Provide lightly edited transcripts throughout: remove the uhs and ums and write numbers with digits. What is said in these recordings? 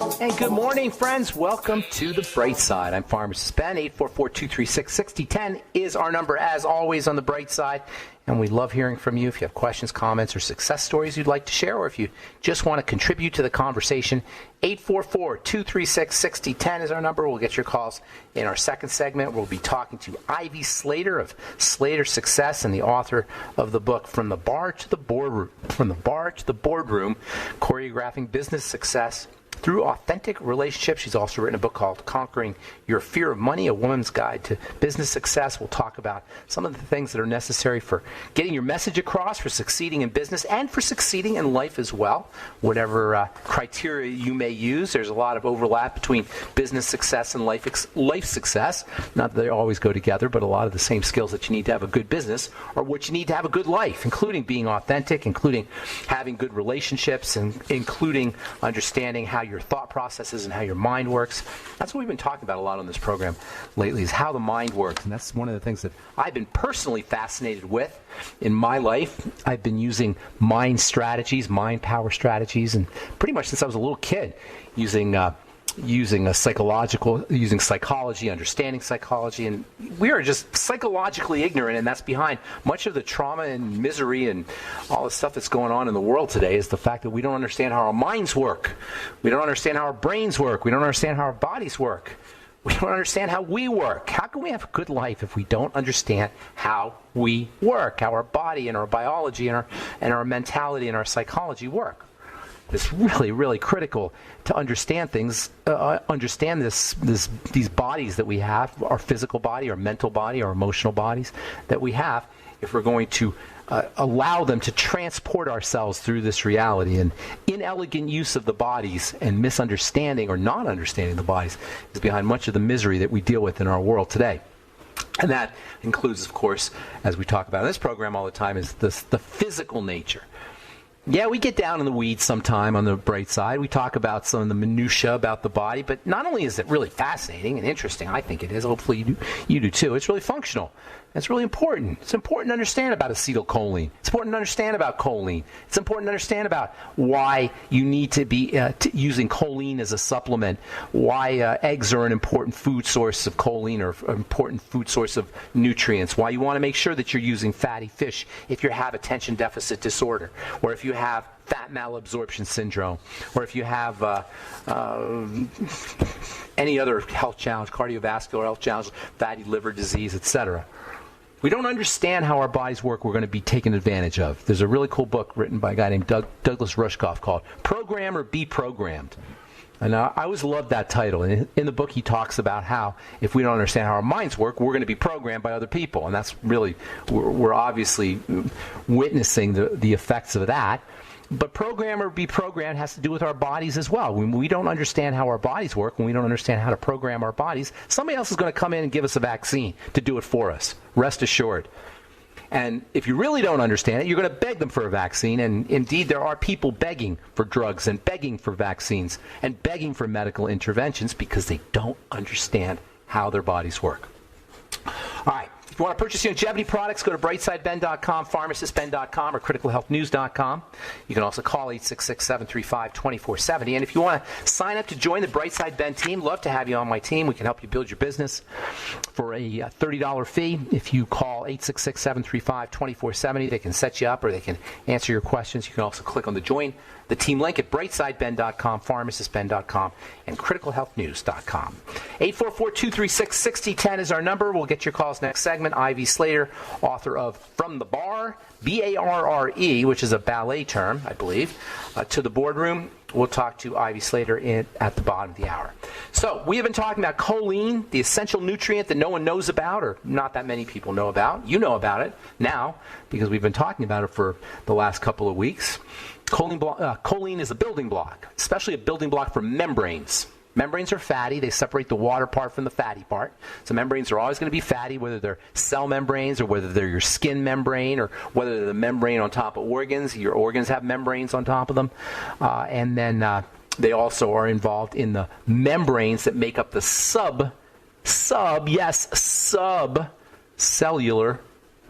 And good morning, friends. Welcome to The Bright Side. I'm Pharmacist Ben. 844-236-6010 is our number, as always, on The Bright Side. And we love hearing from you. If you have questions, comments, or success stories you'd like to share, or if you just want to contribute to the conversation, 844-236-6010 is our number. We'll get your calls in our second segment. We'll be talking to Ivy Slater of Slater Success and the author of the book From the Bar to the Boardroom, Choreographing Business Success Through Authentic Relationships. She's also written a book called Conquering Your Fear of Money, A Woman's Guide to Business Success. We'll talk about some of the things that are necessary for getting your message across, for succeeding in business, and for succeeding in life as well. Whatever criteria you may use, there's a lot of overlap between business success and life success. Not that they always go together, but a lot of the same skills that you need to have a good business are what you need to have a good life, including being authentic, including having good relationships, and including understanding how your thought processes and how your mind works. That's what we've been talking about a lot on this program lately, is how the mind works. And that's one of the things that I've been personally fascinated with in my life. I've been using mind strategies, mind power strategies, and pretty much since I was a little kid, using psychology, understanding psychology, and we are just psychologically ignorant, and that's behind much of the trauma and misery and all the stuff that's going on in the world today, is the fact that we don't understand how our minds work. We don't understand how our brains work. We don't understand how our bodies work. We don't understand how we work. How can we have a good life if we don't understand how we work, how our body and our biology and our mentality and our psychology work? It's really, really critical to understand things, understand these bodies that we have, our physical body, our mental body, our emotional bodies that we have, if we're going to allow them to transport ourselves through this reality. And inelegant use of the bodies and misunderstanding or not understanding the bodies is behind much of the misery that we deal with in our world today. And that includes, of course, as we talk about in this program all the time, is the physical nature. Yeah, we get down in the weeds sometime on the bright side. We talk about some of the minutia about the body, but not only is it really fascinating and interesting, I think it is, hopefully you do too, it's really functional. It's really important. It's important to understand about acetylcholine. It's important to understand about choline. It's important to understand about why you need to be using choline as a supplement, why eggs are an important food source of choline or an important food source of nutrients, why you want to make sure that you're using fatty fish if you have attention deficit disorder, or if you have fat malabsorption syndrome, or if you have any other health challenge, cardiovascular health challenge, fatty liver disease, etc. We don't understand how our bodies work, we're going to be taken advantage of. There's a really cool book written by a guy named Douglas Rushkoff called Program or Be Programmed. And I always loved that title. And in the book, he talks about how if we don't understand how our minds work, we're going to be programmed by other people. And that's really, we're obviously witnessing the effects of that. But program or be programmed has to do with our bodies as well. When we don't understand how our bodies work, when we don't understand how to program our bodies, somebody else is going to come in and give us a vaccine to do it for us. Rest assured. And if you really don't understand it, you're going to beg them for a vaccine. And indeed, there are people begging for drugs and begging for vaccines and begging for medical interventions because they don't understand how their bodies work. All right. If you want to purchase longevity products, go to brightsideben.com, pharmacistben.com, or criticalhealthnews.com. You can also call 866-735-2470. And if you want to sign up to join the Brightside Ben team, love to have you on my team. We can help you build your business for a $30 fee. If you call 866-735-2470, they can set you up or they can answer your questions. You can also click on the join the team link at brightsideben.com, pharmacistben.com, and criticalhealthnews.com. 844-236-6010 is our number. We'll get your calls next segment. Ivy Slater, author of From the Bar, B-A-R-R-E, which is a ballet term, I believe, to the boardroom. We'll talk to Ivy Slater at the bottom of the hour. So we have been talking about choline, the essential nutrient that no one knows about, or not that many people know about. You know about it now because we've been talking about it for the last couple of weeks. Choline is a building block, especially a building block for membranes. Membranes are fatty. They separate the water part from the fatty part. So membranes are always going to be fatty, whether they're cell membranes or whether they're your skin membrane or whether they're the membrane on top of organs. Your organs have membranes on top of them. And then they also are involved in the membranes that make up the subcellular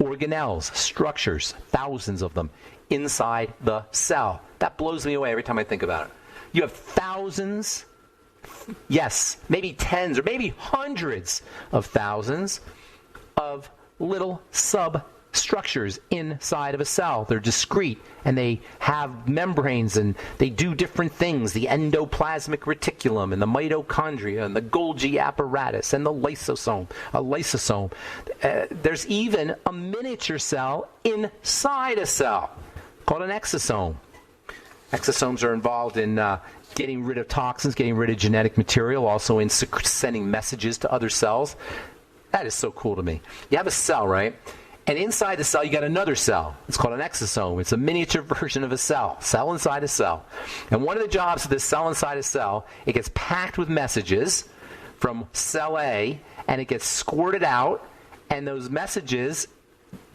organelles, structures, thousands of them inside the cell. That blows me away every time I think about it. You have thousands yes, maybe tens or maybe hundreds of thousands of little substructures inside of a cell. They're discrete, and they have membranes, and they do different things. The endoplasmic reticulum, and the mitochondria, and the Golgi apparatus, and the lysosome. There's even a miniature cell inside a cell called an exosome. Exosomes are involved in getting rid of toxins, getting rid of genetic material, also in sending messages to other cells. That is so cool to me. You have a cell, right? And inside the cell, you got another cell. It's called an exosome. It's a miniature version of a cell inside a cell. And one of the jobs of this cell inside a cell, it gets packed with messages from cell A, and it gets squirted out, and those messages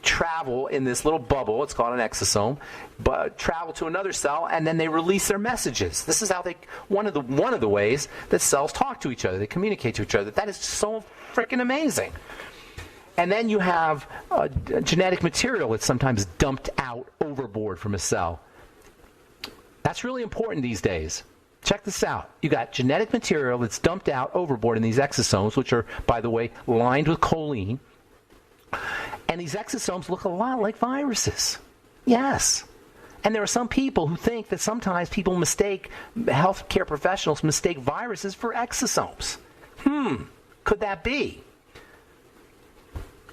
travel in this little bubble, it's called an exosome, but travel to another cell, and then they release their messages. This is how one of the ways that cells talk to each other, they communicate to each other. That is so freaking amazing. And then you have genetic material that's sometimes dumped out overboard from a cell. That's really important these days. Check this out. You got genetic material that's dumped out overboard in these exosomes, which are, by the way, lined with choline. And these exosomes look a lot like viruses. Yes. And there are some people who think that sometimes people healthcare professionals mistake viruses for exosomes. Could that be?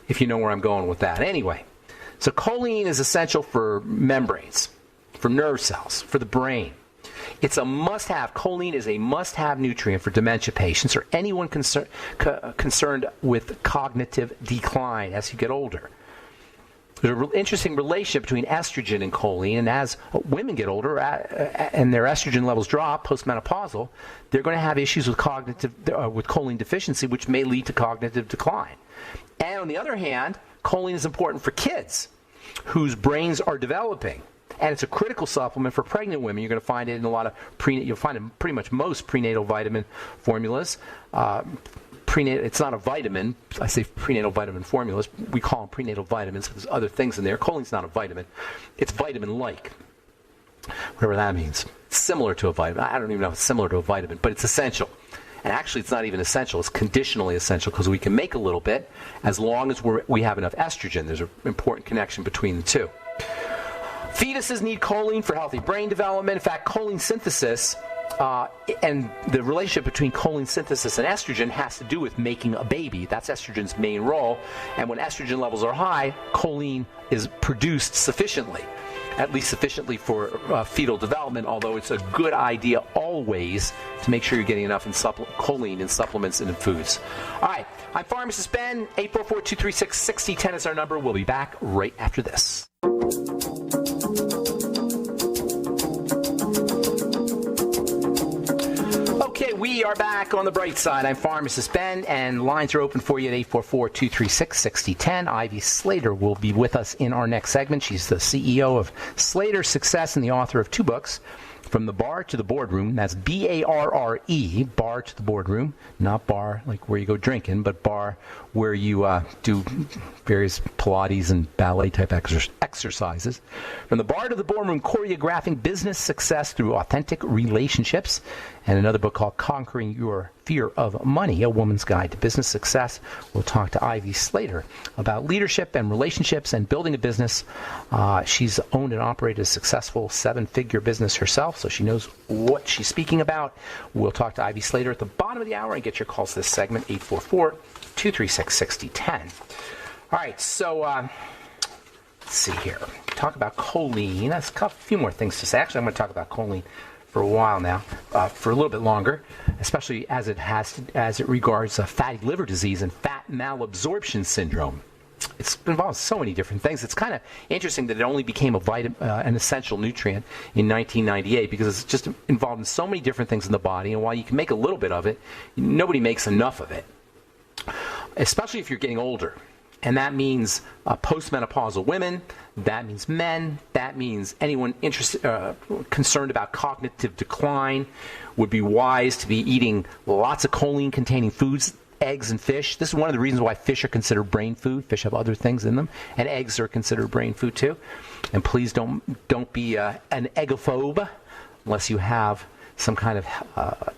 If you know where I'm going with that. Anyway, so choline is essential for membranes, for nerve cells, for the brain. It's a must-have. Choline is a must-have nutrient for dementia patients or anyone concerned with cognitive decline as you get older. There's an interesting relationship between estrogen and choline, and as women get older and their estrogen levels drop postmenopausal, they're going to have issues with with choline deficiency, which may lead to cognitive decline. And on the other hand, choline is important for kids whose brains are developing. And it's a critical supplement for pregnant women. You're going to find it in a lot of you'll find it in pretty much most prenatal vitamin formulas. It's not a vitamin. I say prenatal vitamin formulas. We call them prenatal vitamins. There's other things in there. Choline's not a vitamin. It's vitamin-like, whatever that means. It's similar to a vitamin. I don't even know if it's similar to a vitamin, but it's essential. And actually, it's not even essential. It's conditionally essential because we can make a little bit as long as we have enough estrogen. There's an important connection between the two. Fetuses need choline for healthy brain development. In fact, choline synthesis and the relationship between choline synthesis and estrogen has to do with making a baby. That's estrogen's main role. And when estrogen levels are high, choline is produced sufficiently, at least sufficiently for fetal development, although it's a good idea always to make sure you're getting enough choline in supplements and in foods. All right, I'm Pharmacist Ben. 844-236-6010 is our number. We'll be back right after this. Okay, we are back on the bright side. I'm Pharmacist Ben, and lines are open for you at 844-236-6010. Ivy Slater will be with us in our next segment. She's the CEO of Slater Success and the author of 2 books, From the Bar to the Boardroom. That's B-A-R-R-E, bar to the boardroom. Not bar like where you go drinking, but bar where you do various Pilates and ballet type exercises. From the Bar to the Boardroom, choreographing business success through authentic relationships. And another book called Conquering Your Fear of Money, A Woman's Guide to Business Success. We'll talk to Ivy Slater about leadership and relationships and building a business. She's owned and operated a successful 7-figure business herself, so she knows what she's speaking about. We'll talk to Ivy Slater at the bottom of the hour and get your calls to this segment, 844-236-6010. All right, so let's see here. Talk about choline. There's a few more things to say. Actually, I'm going to talk about choline for a while now, for a little bit longer, especially as it regards fatty liver disease and fat malabsorption syndrome. It's involved so many different things. It's kind of interesting that it only became an essential nutrient in 1998 because it's just involved in so many different things in the body. And while you can make a little bit of it, nobody makes enough of it, especially if you're getting older. And that means postmenopausal women, that means men, that means anyone concerned about cognitive decline would be wise to be eating lots of choline-containing foods, eggs and fish. This is one of the reasons why fish are considered brain food. Fish have other things in them, and eggs are considered brain food too. And please don't be an eggophobe unless you have some kind of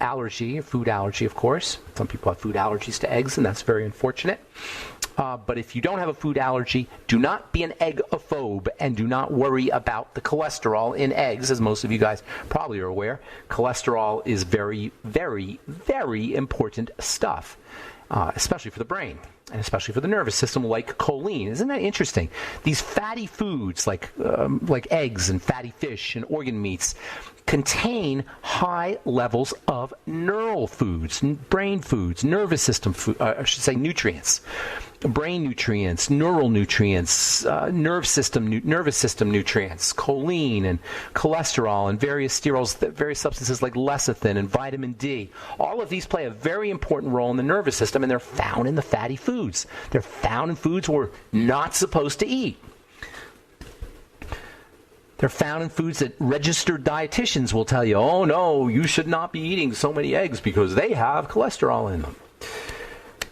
allergy, food allergy, of course. Some people have food allergies to eggs, and that's very unfortunate. But if you don't have a food allergy, do not be an eggophobe and do not worry about the cholesterol in eggs, as most of you guys probably are aware. Cholesterol is very, very, very important stuff, especially for the brain and especially for the nervous system, like choline. Isn't that interesting? These fatty foods like eggs and fatty fish and organ meats contain high levels of neural foods, brain foods, nervous system food, I should say nutrients, brain nutrients, neural nutrients, nervous system nutrients, choline and cholesterol and various sterols, various substances like lecithin and vitamin D. All of these play a very important role in the nervous system, and they're found in the fatty foods. They're found in foods we're not supposed to eat. They're found in foods that registered dietitians will tell you, oh no, you should not be eating so many eggs because they have cholesterol in them.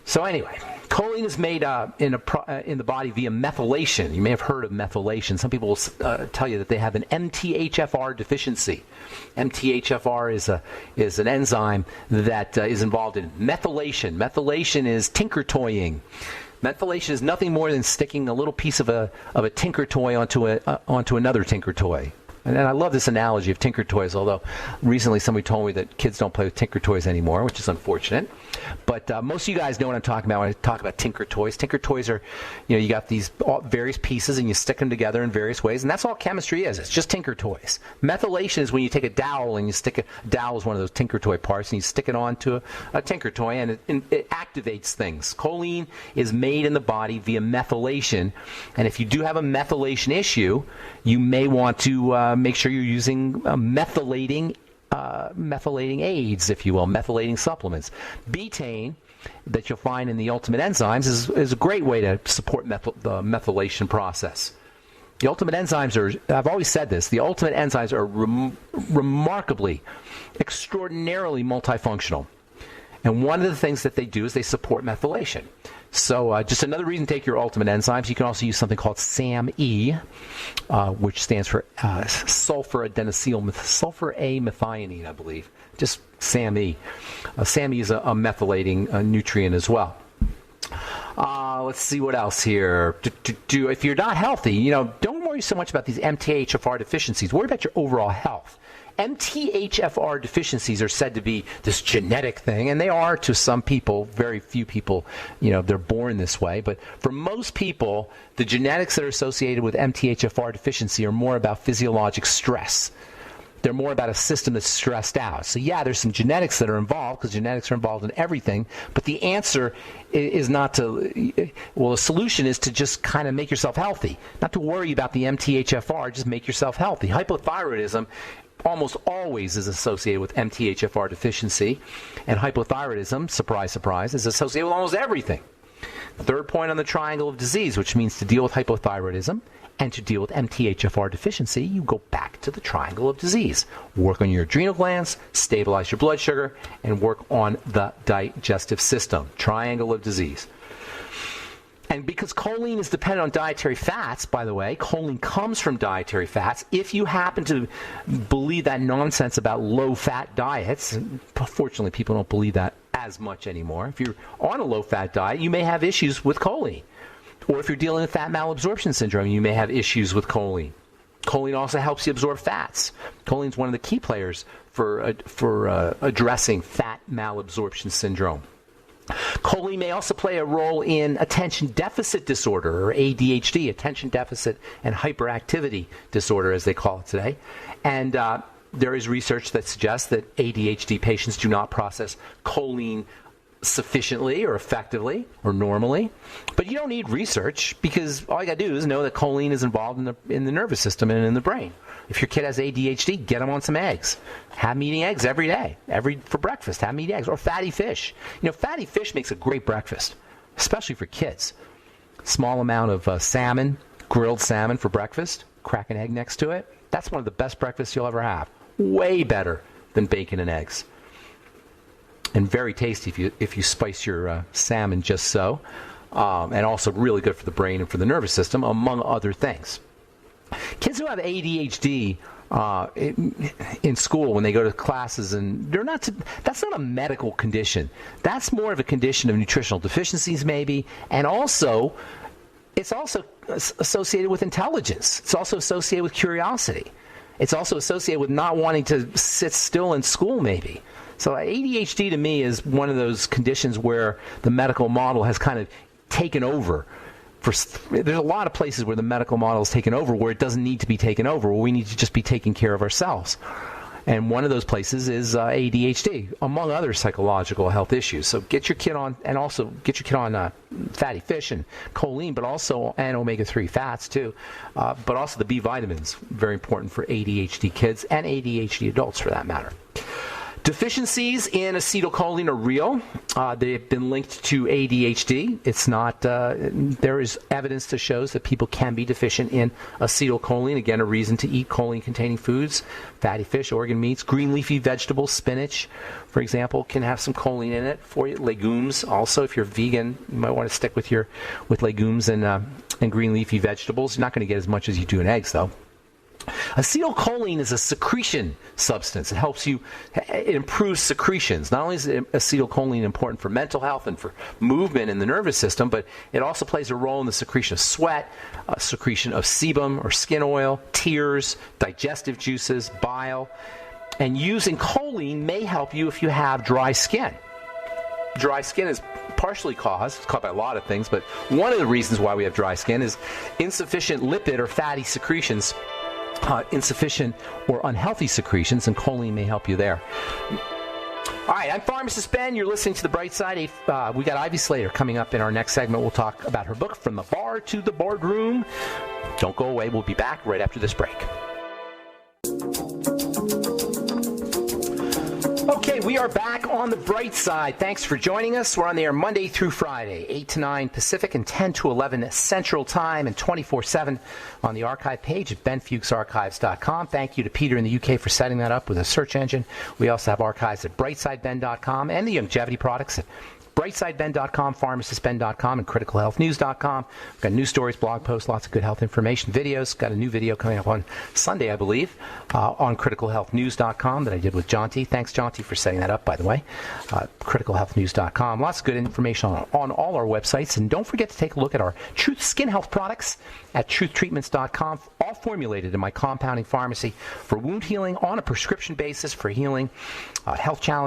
So anyway, choline is made in the body via methylation. You may have heard of methylation. Some people will tell you that they have an MTHFR deficiency. MTHFR is an enzyme that is involved in methylation. Methylation is tinker toying. Methylation is nothing more than sticking a little piece of a tinker toy onto another tinker toy. And I love this analogy of tinker toys, although recently somebody told me that kids don't play with tinker toys anymore, which is unfortunate. But most of you guys know what I'm talking about when I talk about tinker toys. Tinker toys are, you got these various pieces and you stick them together in various ways, and that's all chemistry is. It's just tinker toys. Methylation is when you take a dowel and you stick a dowel is one of those tinker toy parts, and you stick it onto a tinker toy, and it activates things. Choline is made in the body via methylation, and if you do have a methylation issue, you may want to make sure you're using methylating aids, if you will, methylating supplements. Betaine, that you'll find in the Ultimate Enzymes, is a great way to support the methylation process. The Ultimate Enzymes are, I've always said this, the Ultimate Enzymes are remarkably, extraordinarily multifunctional. And one of the things that they do is they support methylation. So just another reason to take your Ultimate Enzymes. You can also use something called SAMe, which stands for sulfur A-methionine, I believe. Just SAMe. SAMe is a methylating nutrient as well. Let's see what else here. If you're not healthy, don't worry so much about these MTHFR deficiencies. Worry about your overall health. MTHFR deficiencies are said to be this genetic thing, and they are to some people. Very few people, they're born this way. But for most people, the genetics that are associated with MTHFR deficiency are more about physiologic stress. They're more about a system that's stressed out. So yeah, there's some genetics that are involved, because genetics are involved in everything. But the answer is not to, the solution is to just kind of make yourself healthy. Not to worry about the MTHFR, just make yourself healthy. Hypothyroidism almost always is associated with MTHFR deficiency, and hypothyroidism, surprise, surprise, is associated with almost everything. Third point on the triangle of disease, which means to deal with hypothyroidism and to deal with MTHFR deficiency, you go back to the triangle of disease. Work on your adrenal glands, stabilize your blood sugar, and work on the digestive system. Triangle of disease. And because choline is dependent on dietary fats, by the way, choline comes from dietary fats. If you happen to believe that nonsense about low-fat diets, fortunately people don't believe that as much anymore. If you're on a low-fat diet, you may have issues with choline. Or if you're dealing with fat malabsorption syndrome, you may have issues with choline. Choline also helps you absorb fats. Choline is one of the key players for addressing fat malabsorption syndrome. Choline may also play a role in attention deficit disorder, or ADHD, attention deficit and hyperactivity disorder, as they call it today. And there is research that suggests that ADHD patients do not process choline sufficiently or effectively or normally. But you don't need research, because all you got to do is know that choline is involved in the nervous system and in the brain. If your kid has ADHD, get them on some eggs. Have them eating eggs every day, for breakfast. Have them eat eggs. Or fatty fish. Fatty fish makes a great breakfast, especially for kids. Small amount of salmon, grilled salmon for breakfast, crack an egg next to it. That's one of the best breakfasts you'll ever have. Way better than bacon and eggs. And very tasty if you spice your salmon just so. And also really good for the brain and for the nervous system, among other things. Kids who have ADHD in school when they go to classes, and that's not a medical condition. That's more of a condition of nutritional deficiencies, maybe, and also it's also associated with intelligence. It's also associated with curiosity. It's also associated with not wanting to sit still in school, maybe. So ADHD to me is one of those conditions where the medical model has kind of taken over. There's a lot of places where the medical model is taken over where it doesn't need to be taken over, where we need to just be taking care of ourselves. And one of those places is ADHD, among other psychological health issues. So get your kid on, and also get your kid on fatty fish and choline, but also and omega-3 fats too. But also the B vitamins, very important for ADHD kids and ADHD adults for that matter. Deficiencies in acetylcholine are real. They've been linked to ADHD. It's not. There is evidence that shows that people can be deficient in acetylcholine. Again, a reason to eat choline-containing foods, fatty fish, organ meats, green leafy vegetables, spinach, for example, can have some choline in it. For you, legumes, also, if you're vegan, you might want to stick with legumes and green leafy vegetables. You're not going to get as much as you do in eggs, though. Acetylcholine is a secretion substance. It improves secretions. Not only is acetylcholine important for mental health and for movement in the nervous system, but it also plays a role in the secretion of sweat, secretion of sebum or skin oil, tears, digestive juices, bile. And using choline may help you if you have dry skin. Dry skin is partially caused by a lot of things, but one of the reasons why we have dry skin is insufficient lipid or fatty secretions. Insufficient or unhealthy secretions, and choline may help you there. All right, I'm Pharmacist Ben. You're listening to The Bright Side. We got Ivy Slater coming up in our next segment. We'll talk about her book, From the Bar to the Boardroom. Don't go away. We'll be back right after this break. Okay, we are back on The Bright Side. Thanks for joining us. We're on the air Monday through Friday, 8 to 9 Pacific and 10 to 11 Central Time, and 24/7 on the archive page at benfuchsarchives.com. Thank you to Peter in the UK for setting that up with a search engine. We also have archives at brightsideben.com and the longevity products at brightsideben.com, pharmacistben.com, and criticalhealthnews.com. We've got news stories, blog posts, lots of good health information, videos. Got a new video coming up on Sunday, I believe, on criticalhealthnews.com that I did with Jonty. Thanks, Jonty, for setting that up, by the way. Criticalhealthnews.com. Lots of good information on all our websites. And don't forget to take a look at our Truth Skin Health products at truthtreatments.com, all formulated in my compounding pharmacy for wound healing on a prescription basis for healing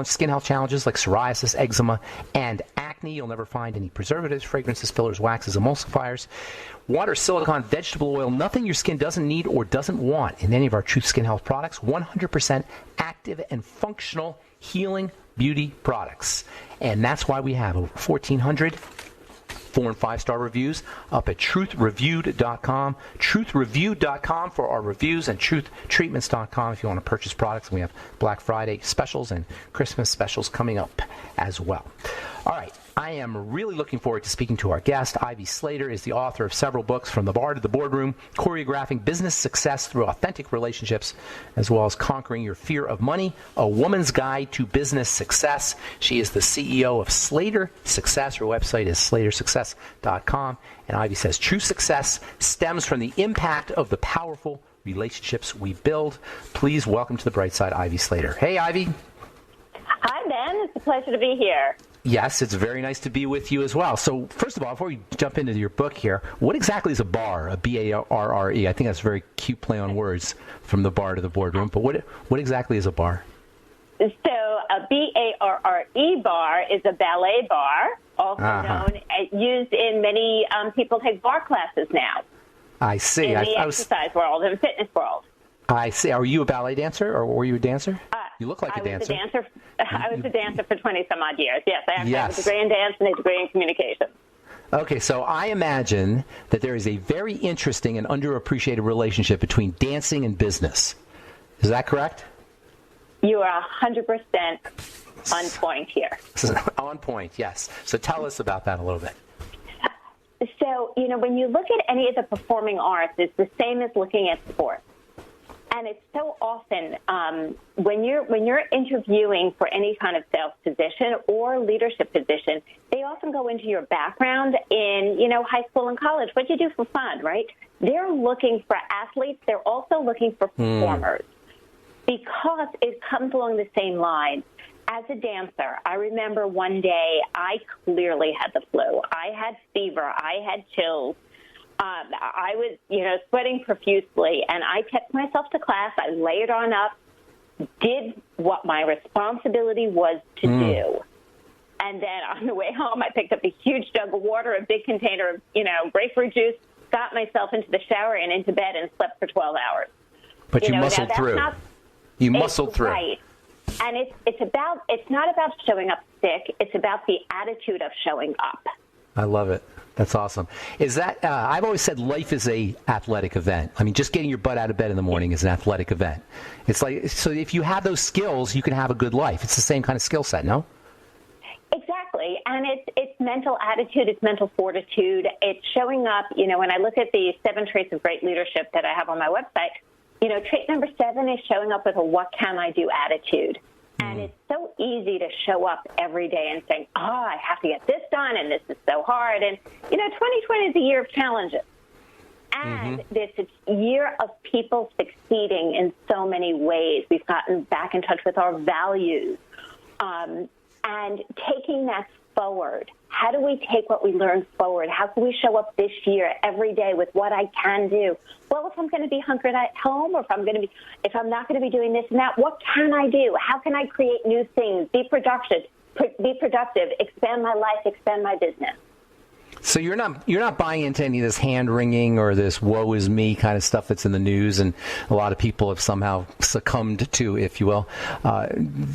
skin health challenges like psoriasis, eczema, and acne. You'll never find any preservatives, fragrances, fillers, waxes, emulsifiers, water, silicone, vegetable oil, nothing your skin doesn't need or doesn't want in any of our Truth Skin Health products. 100% active and functional healing beauty products. And that's why we have over 1,400 4- and 5-star reviews up at truthreviewed.com. Truthreviewed.com for our reviews, and truthtreatments.com if you want to purchase products. And we have Black Friday specials and Christmas specials coming up as well. All right. I am really looking forward to speaking to our guest. Ivy Slater is the author of several books, From the Bar to the Boardroom, Choreographing Business Success Through Authentic Relationships, as well as Conquering Your Fear of Money, A Woman's Guide to Business Success. She is the CEO of Slater Success. Her website is slatersuccess.com. And Ivy says, true success stems from the impact of the powerful relationships we build. Please welcome to the Bright Side, Ivy Slater. Hey, Ivy. Hi, Ben. It's a pleasure to be here. Yes, it's very nice to be with you as well. So, first of all, before we jump into your book here, what exactly is a bar, a B-A-R-R-E? I think that's a very cute play on words, from the bar to the boardroom. But what exactly is a bar? So, a B-A-R-R-E bar is a ballet bar, also known, used in many, people take bar classes now. I see. In the exercise world and fitness world. I see. Are you a ballet dancer, or were you a dancer? You look like a dancer. I was a dancer for 20-some-odd years. Yes, I have a degree in dance and a degree in communication. Okay, so I imagine that there is a very interesting and underappreciated relationship between dancing and business. Is that correct? You are 100% on point here. On point, yes. So tell us about that a little bit. So, when you look at any of the performing arts, it's the same as looking at sports. And it's so often when you're interviewing for any kind of sales position or leadership position, they often go into your background in, high school and college. What do you do for fun, right? They're looking for athletes. They're also looking for performers because it comes along the same line. As a dancer, I remember one day I clearly had the flu. I had fever. I had chills. I was, sweating profusely, and I kept myself to class. I layered on up, did what my responsibility was to do. And then on the way home, I picked up a huge jug of water, a big container of, grapefruit juice, got myself into the shower and into bed and slept for 12 hours. But you muscled through. You muscled through. Right. And it's not about showing up sick. It's about the attitude of showing up. I love it. That's awesome. Is that, I've always said life is a athletic event. I mean, just getting your butt out of bed in the morning is an athletic event. It's like, so if you have those skills, you can have a good life. It's the same kind of skill set, no? Exactly. And it's mental attitude, it's mental fortitude, it's showing up, when I look at the 7 traits of great leadership that I have on my website, trait number 7 is showing up with a what can I do attitude. And it's so easy to show up every day and saying, I have to get this done, and this is so hard. And, 2020 is a year of challenges. And this year of people succeeding in so many ways. We've gotten back in touch with our values and taking that forward. How do we take what we learned forward? How can we show up this year every day with what I can do? Well, if I'm going to be hunkered at home, or if I'm not going to be doing this and that, what can I do? How can I create new things? Be productive, expand my life, expand my business. So you're not buying into any of this hand-wringing or this woe is me kind of stuff that's in the news, and a lot of people have somehow succumbed to, if you will.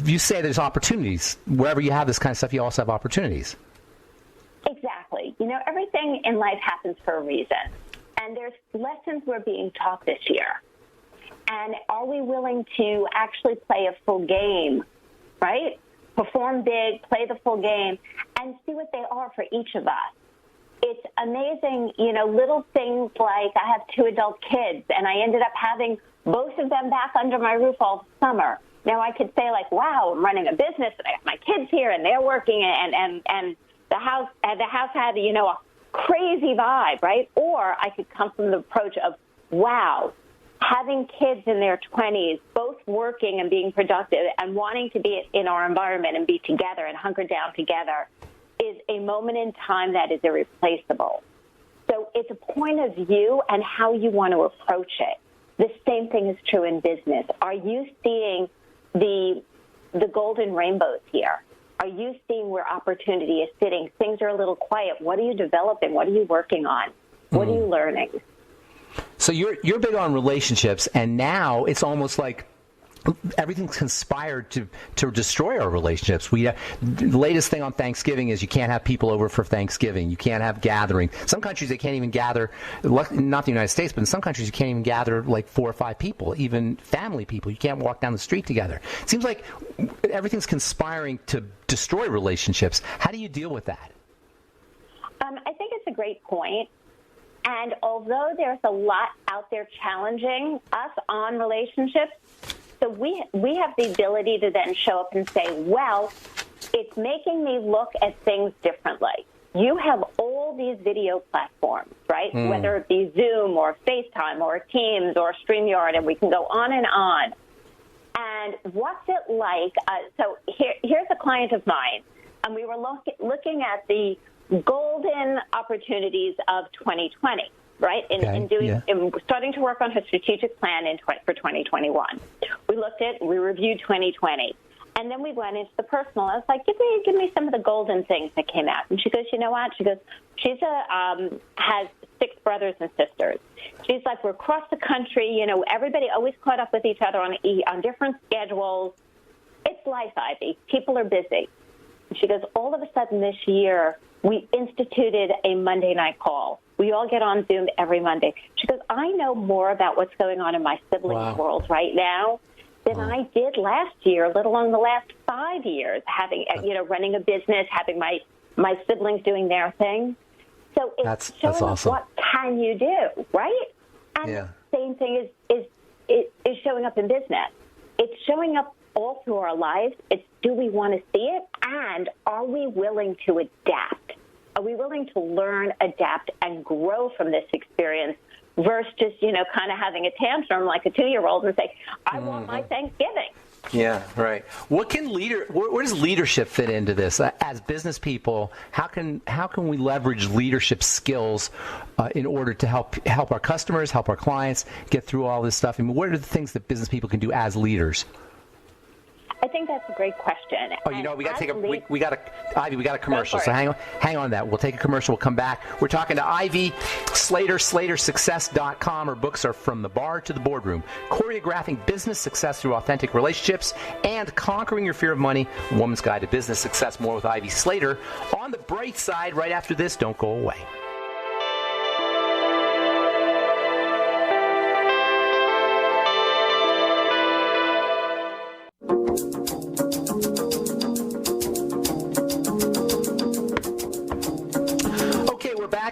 You say there's opportunities. Wherever you have this kind of stuff, you also have opportunities. Exactly. Everything in life happens for a reason. And there's lessons we're being taught this year. And are we willing to actually play a full game, right? Perform big, play the full game, and see what they are for each of us. It's amazing, little things like I have 2 adult kids, and I ended up having both of them back under my roof all summer. Now I could say, like, wow, I'm running a business, and I have my kids here, and they're working, and the house had, a crazy vibe, right? Or I could come from the approach of, wow, having kids in their 20s, both working and being productive and wanting to be in our environment and be together and hunker down together is a moment in time that is irreplaceable. So it's a point of view and how you want to approach it. The same thing is true in business. Are you seeing the golden rainbows here? Are you seeing where opportunity is sitting? Things are a little quiet. What are you developing? What are you working on? What are you learning? So you're big on relationships, and now it's almost like everything's conspired to destroy our relationships. The latest thing on Thanksgiving is you can't have people over for Thanksgiving. You can't have gathering. Some countries, they can't even gather, not the United States, but in some countries you can't even gather like 4 or 5 people, even family people. You can't walk down the street together. It seems like everything's conspiring to destroy relationships. How do you deal with that? I think it's a great point. And although there's a lot out there challenging us on relationships, so we have the ability to then show up and say, well, it's making me look at things differently. You have all these video platforms, right? Whether it be Zoom or FaceTime or Teams or StreamYard, and we can go on and on. And what's it like? So here's a client of mine, and we were looking at the golden opportunities of 2020. Right, in starting to work on her strategic plan for 2021. We reviewed 2020, and then we went into the personal. I was like, give me some of the golden things that came out. And she goes, you know what? She goes, she's has 6 brothers and sisters. She's like, we're across the country. Everybody always caught up with each other on different schedules. It's life, Ivy. People are busy. And she goes, all of a sudden this year, we instituted a Monday night call. We all get on Zoom every Monday. She goes, I know more about what's going on in my siblings' world right now than I did last year, let alone the last 5 years, having, running a business, having my siblings doing their thing. So it's showing awesome. What can you do, right? And the same thing is is showing up in business. It's showing up all through our lives. It's, do we want to see it? And are we willing to adapt? Are we willing to learn, adapt, and grow from this experience versus just, kind of having a tantrum like a 2-year-old and say, I want my Thanksgiving. Yeah, right. Where does leadership fit into this? As business people, how can we leverage leadership skills in order to help our customers, help our clients get through all this stuff? I mean, what are the things that business people can do as leaders? I think that's a great question. Oh, we got to Ivy, we got a commercial. So hang on that. We'll take a commercial. We'll come back. We're talking to Ivy Slater, SlaterSuccess.com. Her books are From the Bar to the Boardroom, Choreographing Business Success Through Authentic Relationships, and Conquering Your Fear of Money, Woman's Guide to Business Success. More with Ivy Slater on the bright side right after this. Don't go away.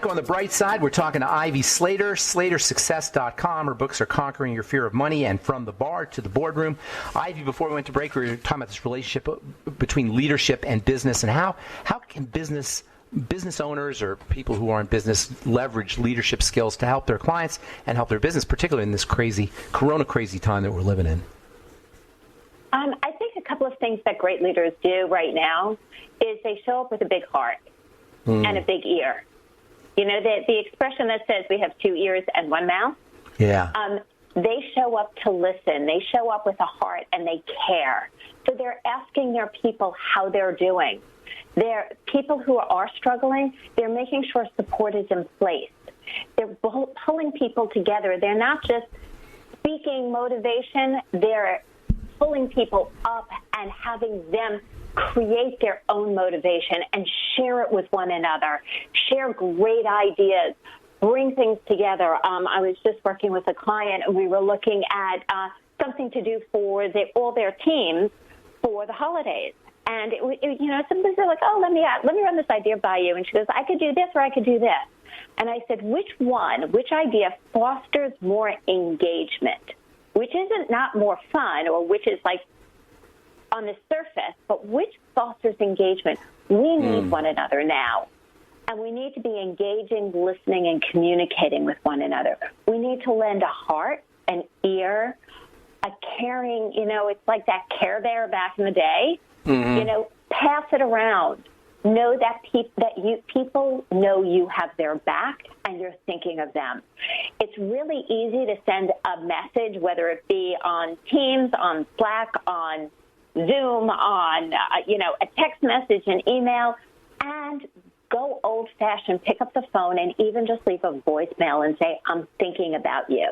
On the bright side, we're talking to Ivy Slater, SlaterSuccess.com. Her books are Conquering Your Fear of Money and From the Bar to the Boardroom. Ivy, before we went to break, we were talking about this relationship between leadership and business, and how can business owners or people who are in business leverage leadership skills to help their clients and help their business, particularly in this crazy time that we're living in? I think a couple of things that great leaders do right now is they show up with a big heart and a big ear. The expression that says we have 2 ears and 1 mouth. Yeah. They show up to listen. They show up with a heart, and they care. So they're asking their people how they're doing. They're people who are struggling. They're making sure support is in place. They're pulling people together. They're not just speaking motivation. They're pulling people up and having them create their own motivation and share it with one another, share great ideas, bring things together. I was just working with a client, and we were looking at something to do for all their teams for the holidays. And, sometimes they're like, oh, let me run this idea by you. And she goes, I could do this or I could do this. And I said, which idea fosters more engagement? Which isn't not more fun, or which is like on the surface, but which fosters engagement? We need one another now. And we need to be engaging, listening, and communicating with one another. We need to lend a heart, an ear, a caring, it's like that Care Bear back in the day. Pass it around. Know that people know you have their back and you're thinking of them. It's really easy to send a message, whether it be on Teams, on Slack, on Zoom, on a text message, an email, and go old-fashioned, pick up the phone, and even just leave a voicemail and say, I'm thinking about you.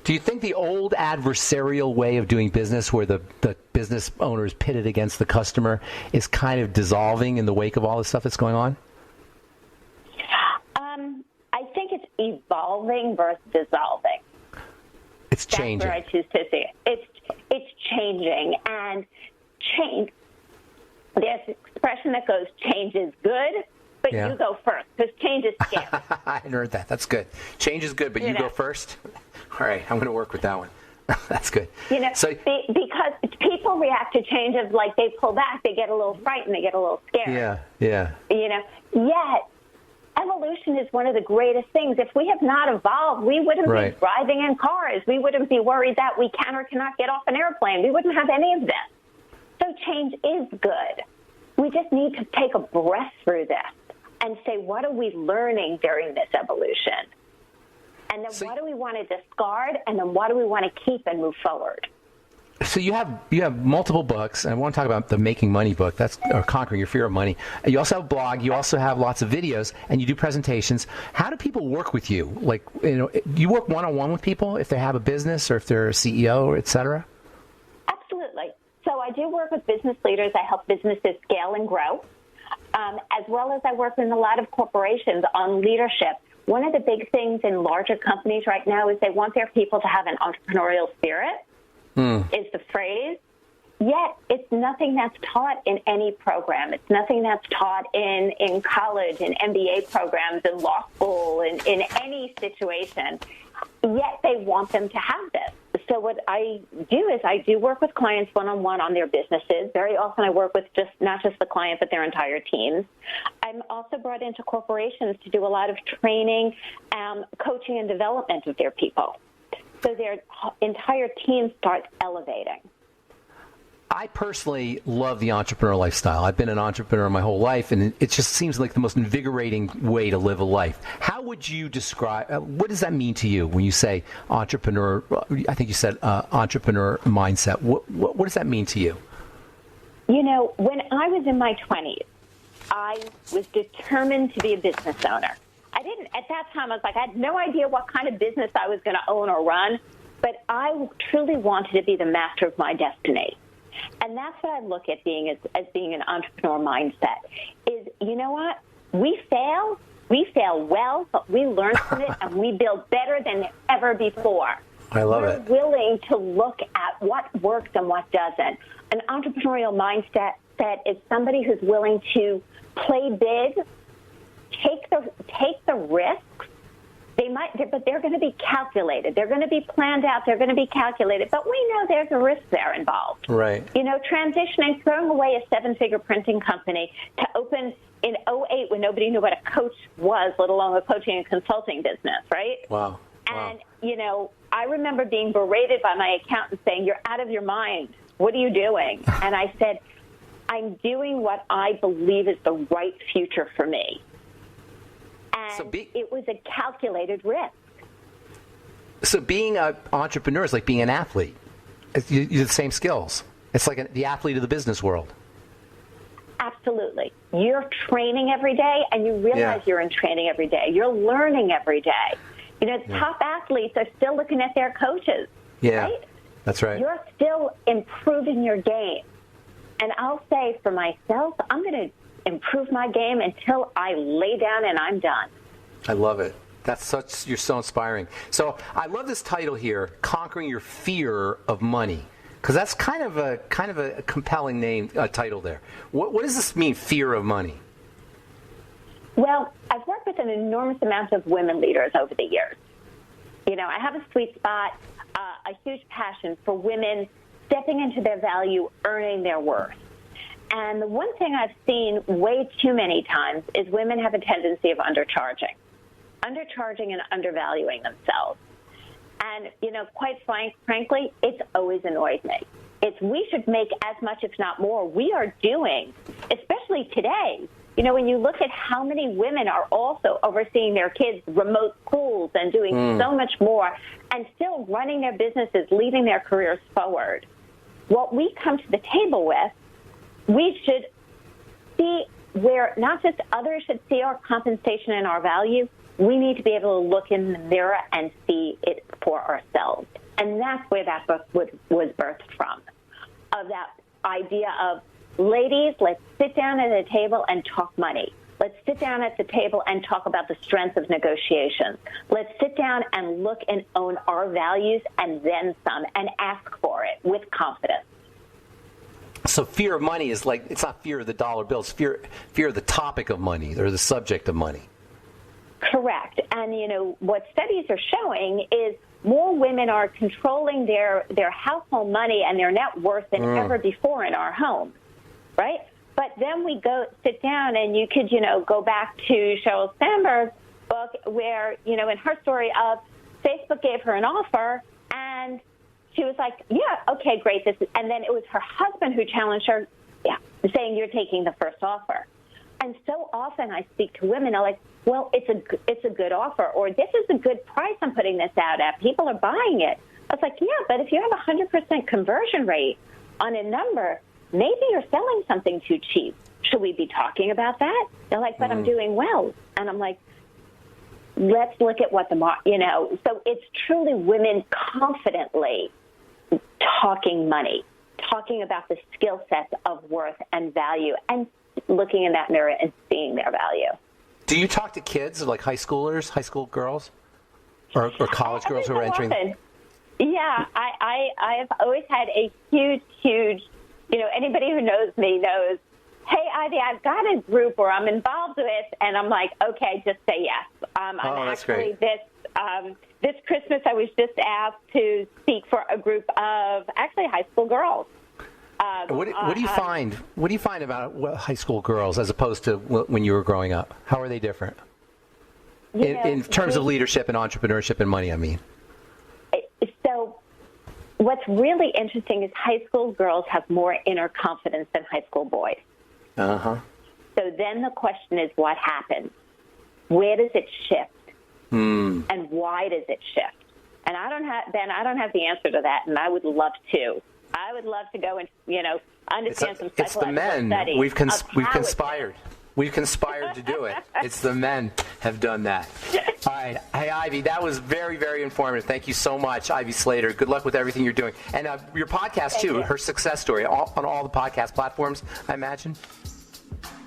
Do you think the old adversarial way of doing business, where the business owner is pitted against the customer, is kind of dissolving in the wake of all this stuff that's going on? I think it's evolving versus dissolving. It's changing. That's where I choose to see it. It's changing, and change. There's an expression that goes, change is good, but you go first, because change is scary. I hadn't heard that. That's good. Change is good, but you go first? All right, I'm going to work with that one. That's good. Because people react to change of like they pull back, they get a little frightened, they get a little scared. Yeah. Yet evolution is one of the greatest things. If we have not evolved, we wouldn't be driving in cars. We wouldn't be worried that we can or cannot get off an airplane. We wouldn't have any of this. So change is good. We just need to take a breath through this and say, what are we learning during this evolution? And then what do we want to discard? And then what do we want to keep and move forward? So you have multiple books, and I want to talk about the Making Money book, or Conquering Your Fear of Money. You also have a blog. You also have lots of videos, and you do presentations. How do people work with you? Like, you work one-on-one with people if they have a business or if they're a CEO, or et cetera? Absolutely. So I do work with business leaders. I help businesses scale and grow, as well as I work with a lot of corporations on leadership. One of the big things in larger companies right now is they want their people to have an entrepreneurial spirit. Is the phrase. Yet it's nothing that's taught in any program. It's nothing that's taught in college, in MBA programs, in law school, in any situation. yet they want them to have this. So what I do is I do work with clients one-on-one on their businesses. Very often I work with not just the client, but their entire teams. I'm also brought into corporations to do a lot of training, coaching, and development of their people. So their entire team starts elevating. I personally love the entrepreneur lifestyle. I've been an entrepreneur my whole life, and it just seems like the most invigorating way to live a life. How would you describe, what does that mean to you when you say entrepreneur? I think you said entrepreneur mindset. What does that mean to you? You know, when I was in my 20s, I was determined to be a business owner. At that time, I was like, I had no idea what kind of business I was going to own or run, but I truly wanted to be the master of my destiny. And that's what I look at as being an entrepreneur mindset is, you know what? We fail well, but we learn from it and we build better than ever before. I love it. We're willing to look at what works and what doesn't. An entrepreneurial mindset is somebody who's willing to play big, take the risks. But they're going to be calculated. They're going to be planned out. They're going to be calculated. But we know there's a risk there involved. Right. You know, transitioning, throwing away a seven-figure printing company to open in '08 when nobody knew what a coach was, let alone a coaching and consulting business, right? Wow. And, you know, I remember being berated by my accountant saying, "You're out of your mind. What are you doing?" And I said, "I'm doing what I believe is the right future for me." And it was a calculated risk. So being an entrepreneur is like being an athlete. You have the same skills. It's like the athlete of the business world. Absolutely. You're training every day, and you realize you're in training every day. You're learning every day. You know, top athletes are still looking at their coaches. Yeah, right? That's right. You're still improving your game. And I'll say for myself, I'm going to improve my game until I lay down and I'm done. I love it. You're so inspiring. So I love this title here, Conquering Your Fear of Money, because that's kind of a compelling title there. What does this mean, fear of money? Well, I've worked with an enormous amount of women leaders over the years. You know, I have a sweet spot, a huge passion for women stepping into their value, earning their worth. And the one thing I've seen way too many times is women have a tendency of undercharging and undervaluing themselves. And, you know, quite frankly, it's always annoyed me. We should make as much, if not more, we are doing, especially today. You know, when you look at how many women are also overseeing their kids' remote schools and doing so much more and still running their businesses, leading their careers forward, what we come to the table with, we should see where not just others should see our compensation and our value, we need to be able to look in the mirror and see it for ourselves. And that's where that book was birthed from, of that idea of, ladies, let's sit down at a table and talk money. Let's sit down at the table and talk about the strength of negotiations. Let's sit down and look and own our values and then some and ask for it with confidence. So fear of money is like, it's not fear of the dollar bill, it's fear of the topic of money or the subject of money. Correct. And, you know, what studies are showing is more women are controlling their household money and their net worth than ever before in our homes, right? But then we go sit down and you could, you know, go back to Sheryl Sandberg's book where, you know, in her story of Facebook gave her an offer and she was like, yeah, okay, great. And then it was her husband who challenged her, saying you're taking the first offer. And so often I speak to women, they're like, well, it's a good offer, or this is a good price I'm putting this out at. People are buying it. I was like, yeah, but if you have a 100% conversion rate on a number, maybe you're selling something too cheap. Should we be talking about that? They're like, but I'm doing well. And I'm like, let's look at what you know. So it's truly women confidently talking money, talking about the skill sets of worth and value, and looking in that mirror and seeing their value. Do you talk to kids, like high school girls, or college girls who are entering? Often. Yeah, I have always had a huge, you know, anybody who knows me knows, hey, Ivy, I've got a group where I'm involved with, and I'm like, okay, just say yes. I'm that's actually great. This Christmas, I was just asked to speak for a group of actually high school girls. What do you find? What do you find about high school girls as opposed to when you were growing up? How are they different in terms of leadership and entrepreneurship and money? I mean, so what's really interesting is high school girls have more inner confidence than high school boys. Uh-huh. So then the question is, what happens? Where does it shift? And why does it shift? And I don't have the answer to that, and I would love to. I would love to go and, understand some psychological It's the men. study. We've conspired. We've conspired to do it. It's the men have done that. All right. Hey, Ivy, that was very, very informative. Thank you so much, Ivy Slater. Good luck with everything you're doing. And your podcast, too, her success story, on all the podcast platforms, I imagine?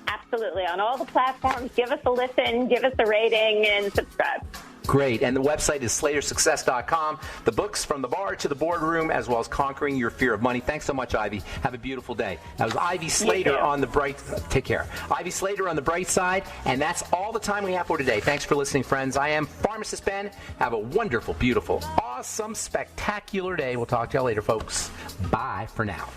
Absolutely. On all the platforms, give us a listen, give us a rating, and subscribe. Great. And the website is slatersuccess.com. The books From the Bar to the Boardroom, as well as Conquering Your Fear of Money. Thanks so much, Ivy. Have a beautiful day. That was Ivy Slater on the bright... Take care. Ivy Slater on the bright side. And that's all the time we have for today. Thanks for listening, friends. I am Pharmacist Ben. Have a wonderful, beautiful, awesome, spectacular day. We'll talk to y'all later, folks. Bye for now.